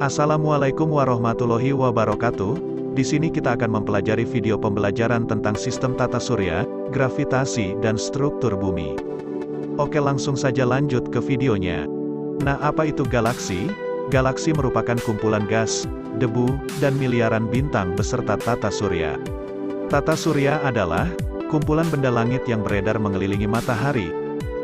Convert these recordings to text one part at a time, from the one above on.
Assalamualaikum warahmatullahi wabarakatuh. Di sini kita akan mempelajari video pembelajaran tentang sistem tata surya, gravitasi, dan struktur bumi. Oke, langsung saja lanjut ke videonya. Nah, apa itu galaksi? Galaksi merupakan kumpulan gas, debu, dan miliaran bintang beserta tata surya. Tata surya adalah kumpulan benda langit yang beredar mengelilingi matahari.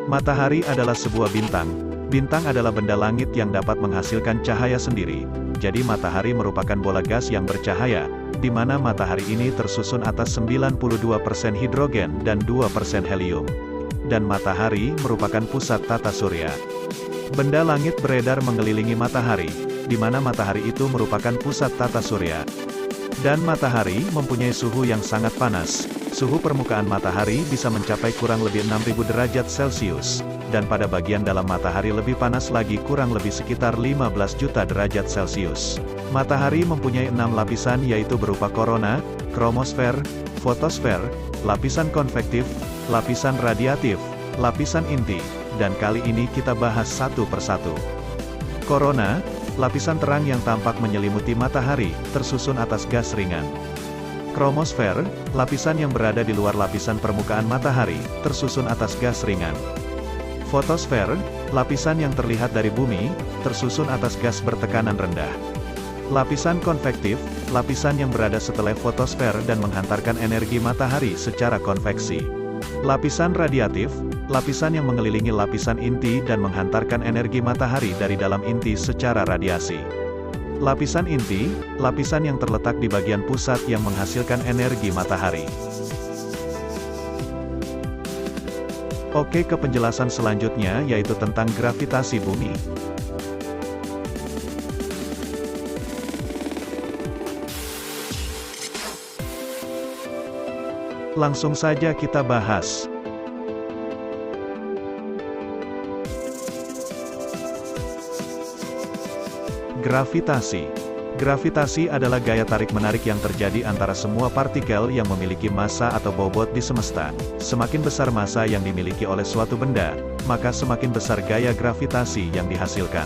Matahari adalah sebuah bintang. Bintang adalah benda langit yang dapat menghasilkan cahaya sendiri. Jadi matahari merupakan bola gas yang bercahaya, di mana matahari ini tersusun atas 92% hidrogen dan 2% helium. Dan matahari merupakan pusat tata surya. Benda langit beredar mengelilingi matahari, di mana matahari itu merupakan pusat tata surya. Dan matahari mempunyai suhu yang sangat panas. Suhu permukaan matahari bisa mencapai kurang lebih 6000 derajat Celcius. Dan pada bagian dalam matahari lebih panas lagi, kurang lebih sekitar 15 juta derajat Celcius. Matahari mempunyai 6 lapisan, yaitu berupa korona, kromosfer, fotosfer, lapisan konvektif, lapisan radiatif, lapisan inti, dan kali ini kita bahas satu persatu. Korona, lapisan terang yang tampak menyelimuti matahari, tersusun atas gas ringan. Kromosfer, lapisan yang berada di luar lapisan permukaan matahari, tersusun atas gas ringan. Fotosfer, lapisan yang terlihat dari bumi, tersusun atas gas bertekanan rendah. Lapisan konvektif, lapisan yang berada setelah fotosfer dan menghantarkan energi matahari secara konveksi. Lapisan radiatif, lapisan yang mengelilingi lapisan inti dan menghantarkan energi matahari dari dalam inti secara radiasi. Lapisan inti, lapisan yang terletak di bagian pusat yang menghasilkan energi matahari. Oke, ke penjelasan selanjutnya yaitu tentang gravitasi bumi. Langsung saja kita bahas. Gravitasi. Gravitasi adalah gaya tarik-menarik yang terjadi antara semua partikel yang memiliki massa atau bobot di semesta. Semakin besar massa yang dimiliki oleh suatu benda, maka semakin besar gaya gravitasi yang dihasilkan.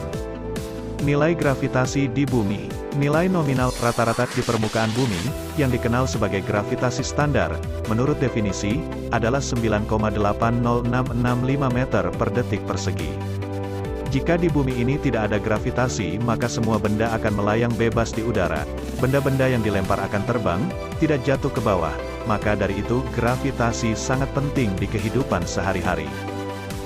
Nilai gravitasi di bumi. Nilai nominal rata-rata di permukaan bumi, yang dikenal sebagai gravitasi standar, menurut definisi, adalah 9,80665 meter per detik persegi. Jika di bumi ini tidak ada gravitasi, maka semua benda akan melayang bebas di udara. Benda-benda yang dilempar akan terbang, tidak jatuh ke bawah. Maka dari itu, gravitasi sangat penting di kehidupan sehari-hari.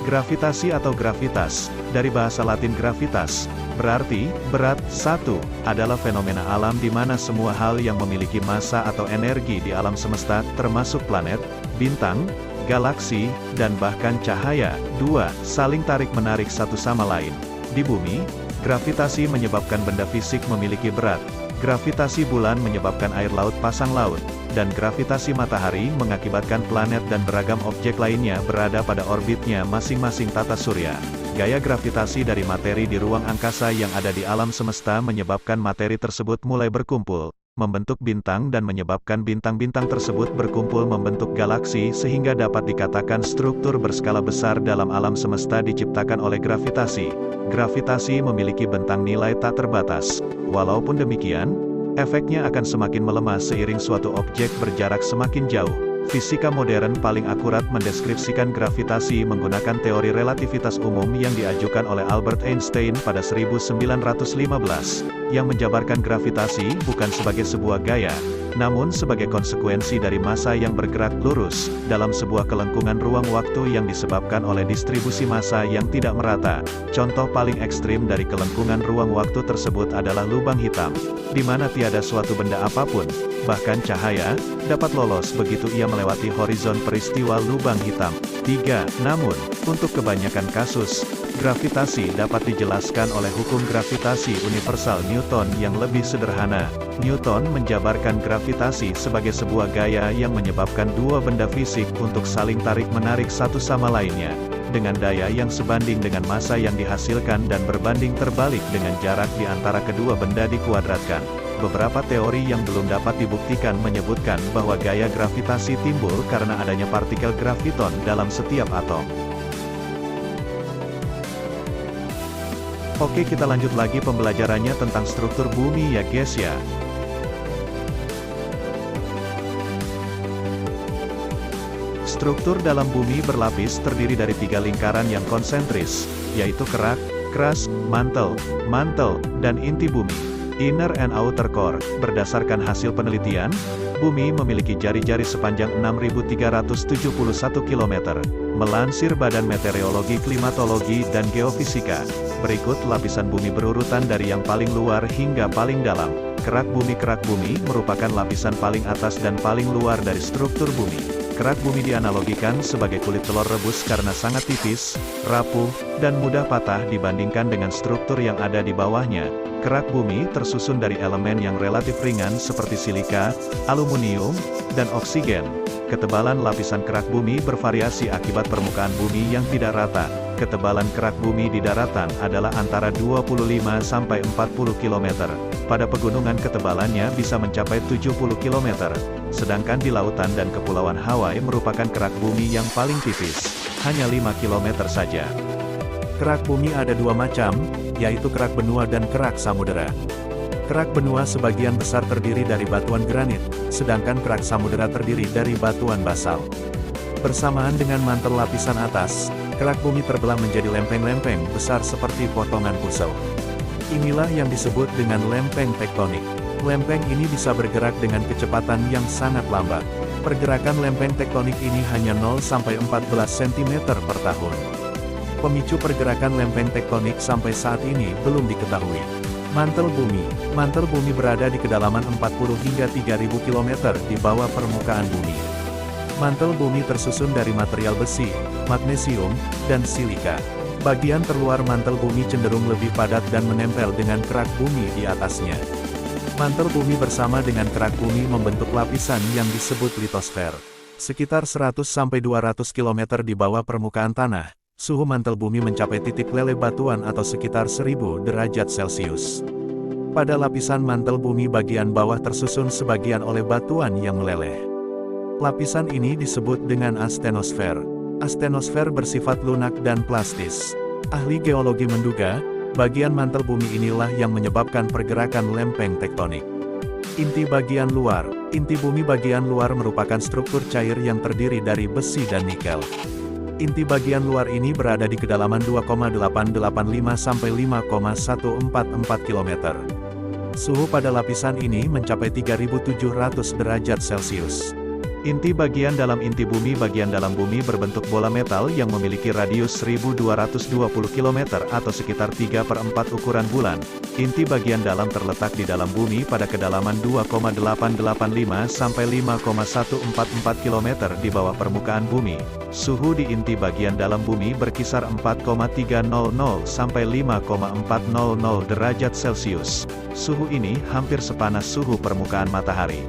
Gravitasi atau gravitas, dari bahasa Latin gravitas, berarti berat. Satu, adalah fenomena alam di mana semua hal yang memiliki massa atau energi di alam semesta, termasuk planet, bintang, galaksi, dan bahkan cahaya. 2. Saling tarik-menarik satu sama lain. Di bumi, gravitasi menyebabkan benda fisik memiliki berat. Gravitasi bulan menyebabkan air laut pasang laut. Dan gravitasi matahari mengakibatkan planet dan beragam objek lainnya berada pada orbitnya masing-masing tata surya. Gaya gravitasi dari materi di ruang angkasa yang ada di alam semesta menyebabkan materi tersebut mulai berkumpul, membentuk bintang dan menyebabkan bintang-bintang tersebut berkumpul membentuk galaksi sehingga dapat dikatakan struktur berskala besar dalam alam semesta diciptakan oleh gravitasi. Gravitasi memiliki bentang nilai tak terbatas. Walaupun demikian, efeknya akan semakin melemah seiring suatu objek berjarak semakin jauh. Fisika modern paling akurat mendeskripsikan gravitasi menggunakan teori relativitas umum yang diajukan oleh Albert Einstein pada 1915, yang menjabarkan gravitasi bukan sebagai sebuah gaya, namun sebagai konsekuensi dari massa yang bergerak lurus, dalam sebuah kelengkungan ruang waktu yang disebabkan oleh distribusi massa yang tidak merata. Contoh paling ekstrim dari kelengkungan ruang waktu tersebut adalah lubang hitam, di mana tiada suatu benda apapun, bahkan cahaya, dapat lolos begitu ia melewati horizon peristiwa lubang hitam. 3. Namun, untuk kebanyakan kasus, gravitasi dapat dijelaskan oleh hukum gravitasi universal Newton yang lebih sederhana. Newton menjabarkan gravitasi sebagai sebuah gaya yang menyebabkan dua benda fisik untuk saling tarik-menarik satu sama lainnya, dengan daya yang sebanding dengan massa yang dihasilkan dan berbanding terbalik dengan jarak di antara kedua benda dikuadratkan. Beberapa teori yang belum dapat dibuktikan menyebutkan bahwa gaya gravitasi timbul karena adanya partikel graviton dalam setiap atom. Oke, kita lanjut lagi pembelajarannya tentang struktur bumi ya guys ya. Struktur dalam bumi berlapis terdiri dari 3 lingkaran yang konsentris, yaitu kerak, crust, mantle, dan inti bumi. Inner and outer core. Berdasarkan hasil penelitian, bumi memiliki jari-jari sepanjang 6.371 km. Melansir Badan Meteorologi, Klimatologi, dan Geofisika. Berikut lapisan bumi berurutan dari yang paling luar hingga paling dalam. Kerak bumi merupakan lapisan paling atas dan paling luar dari struktur bumi. Kerak bumi dianalogikan sebagai kulit telur rebus karena sangat tipis, rapuh, dan mudah patah dibandingkan dengan struktur yang ada di bawahnya. Kerak bumi tersusun dari elemen yang relatif ringan seperti silika, aluminium, dan oksigen. Ketebalan lapisan kerak bumi bervariasi akibat permukaan bumi yang tidak rata. Ketebalan kerak bumi di daratan adalah antara 25 sampai 40 km. Pada pegunungan ketebalannya bisa mencapai 70 km. Sedangkan di lautan dan kepulauan Hawaii merupakan kerak bumi yang paling tipis, hanya 5 km saja. Kerak bumi ada dua macam, yaitu kerak benua dan kerak samudera. Kerak benua sebagian besar terdiri dari batuan granit, sedangkan kerak samudera terdiri dari batuan basal. Bersamaan dengan mantel lapisan atas, kerak bumi terbelah menjadi lempeng-lempeng besar seperti potongan pusau. Inilah yang disebut dengan lempeng tektonik. Lempeng ini bisa bergerak dengan kecepatan yang sangat lambat. Pergerakan lempeng tektonik ini hanya 0-14 cm per tahun. Pemicu pergerakan lempeng tektonik sampai saat ini belum diketahui. Mantel bumi berada di kedalaman 40 hingga 3000 km di bawah permukaan bumi. Mantel bumi tersusun dari material besi, magnesium, dan silika. Bagian terluar mantel bumi cenderung lebih padat dan menempel dengan kerak bumi di atasnya. Mantel bumi bersama dengan kerak bumi membentuk lapisan yang disebut litosfer. Sekitar 100-200 km di bawah permukaan tanah, suhu mantel bumi mencapai titik leleh batuan atau sekitar 1000 derajat Celcius. Pada lapisan mantel bumi bagian bawah tersusun sebagian oleh batuan yang meleleh. Lapisan ini disebut dengan astenosfer. Astenosfer bersifat lunak dan plastis. Ahli geologi menduga, bagian mantel bumi inilah yang menyebabkan pergerakan lempeng tektonik. Inti bagian luar. Inti bumi bagian luar merupakan struktur cair yang terdiri dari besi dan nikel. Inti bagian luar ini berada di kedalaman 2,885 sampai 5,144 km. Suhu pada lapisan ini mencapai 3700 derajat Celcius. Inti bagian dalam bagian dalam bumi berbentuk bola metal yang memiliki radius 1220 km atau sekitar 3/4 ukuran bulan. Inti bagian dalam terletak di dalam bumi pada kedalaman 2,885 sampai 5,144 km di bawah permukaan bumi. Suhu di inti bagian dalam bumi berkisar 4,300 sampai 5,400 derajat Celcius. Suhu ini hampir sepanas suhu permukaan matahari.